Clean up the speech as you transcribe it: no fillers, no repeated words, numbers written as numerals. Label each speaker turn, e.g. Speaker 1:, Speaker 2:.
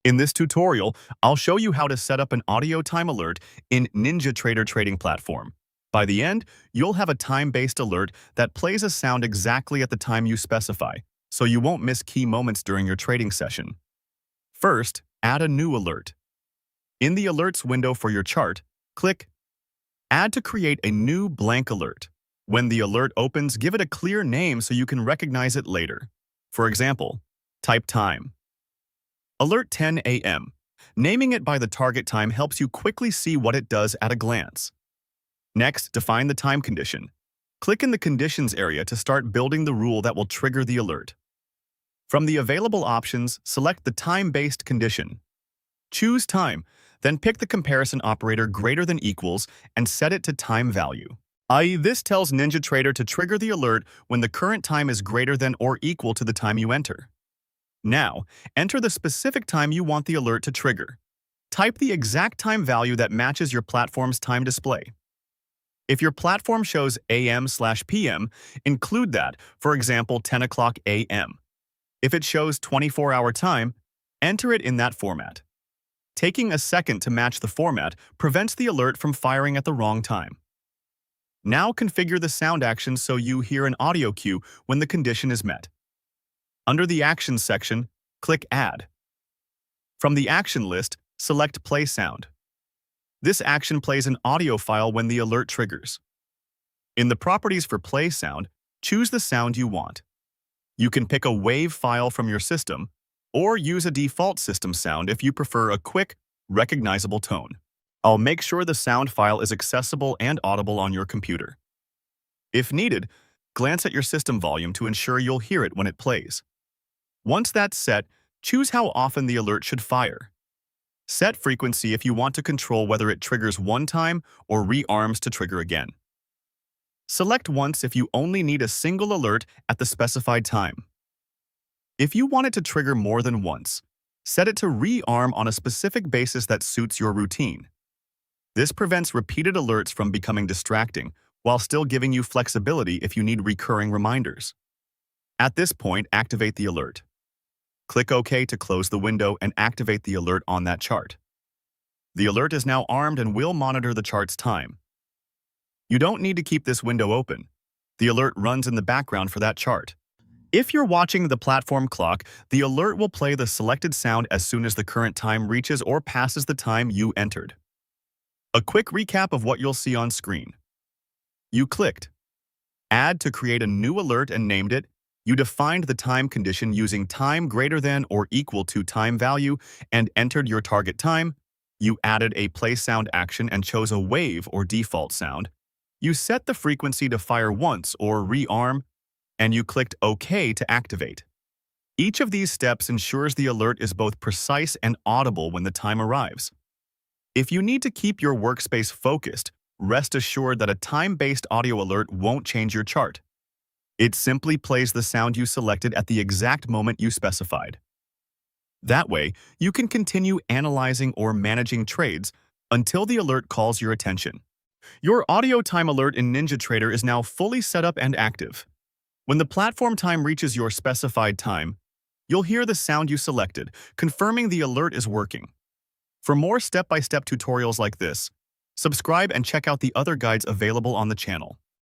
Speaker 1: In this tutorial, I'll show you how to set up an audio time alert in NinjaTrader trading platform. By the end, you'll have a time-based alert that plays a sound exactly at the time you specify, so you won't miss key moments during your trading session. First, add a new alert. In the Alerts window for your chart, click Add to create a new blank alert. When the alert opens, give it a clear name so you can recognize it later. For example, type time. Alert 10 a.m. Naming it by the target time helps you quickly see what it does at a glance. Next, define the time condition. Click in the Conditions area to start building the rule that will trigger the alert. From the available options, select the time-based condition. Choose time, then pick the comparison operator greater than equals and set it to time value. I.e., this tells NinjaTrader to trigger the alert when the current time is greater than or equal to the time you enter. Now, enter the specific time you want the alert to trigger. Type the exact time value that matches your platform's time display. If your platform shows AM/PM, include that, for example, 10 o'clock AM. If it shows 24-hour time, enter it in that format. Taking a second to match the format prevents the alert from firing at the wrong time. Now configure the sound action so you hear an audio cue when the condition is met. Under the Actions section, click Add. From the action list, select Play Sound. This action plays an audio file when the alert triggers. In the Properties for Play Sound, choose the sound you want. You can pick a WAV file from your system, or use a default system sound if you prefer a quick, recognizable tone. I'll make sure the sound file is accessible and audible on your computer. If needed, glance at your system volume to ensure you'll hear it when it plays. Once that's set, choose how often the alert should fire. Set frequency if you want to control whether it triggers one time or rearms to trigger again. Select once if you only need a single alert at the specified time. If you want it to trigger more than once, set it to rearm on a specific basis that suits your routine. This prevents repeated alerts from becoming distracting, while still giving you flexibility if you need recurring reminders. At this point, activate the alert. Click OK to close the window and activate the alert on that chart. The alert is now armed and will monitor the chart's time. You don't need to keep this window open. The alert runs in the background for that chart. If you're watching the platform clock, the alert will play the selected sound as soon as the current time reaches or passes the time you entered. A quick recap of what you'll see on screen. You clicked Add to create a new alert and named it. You defined the time condition using time greater than or equal to time value and entered your target time. You added a play sound action and chose a wave or default sound. You set the frequency to fire once or rearm, and you clicked OK to activate. Each of these steps ensures the alert is both precise and audible when the time arrives. If you need to keep your workspace focused, rest assured that a time-based audio alert won't change your chart. It simply plays the sound you selected at the exact moment you specified. That way, you can continue analyzing or managing trades until the alert calls your attention. Your audio time alert in NinjaTrader is now fully set up and active. When the platform time reaches your specified time, you'll hear the sound you selected, confirming the alert is working. For more step-by-step tutorials like this, subscribe and check out the other guides available on the channel.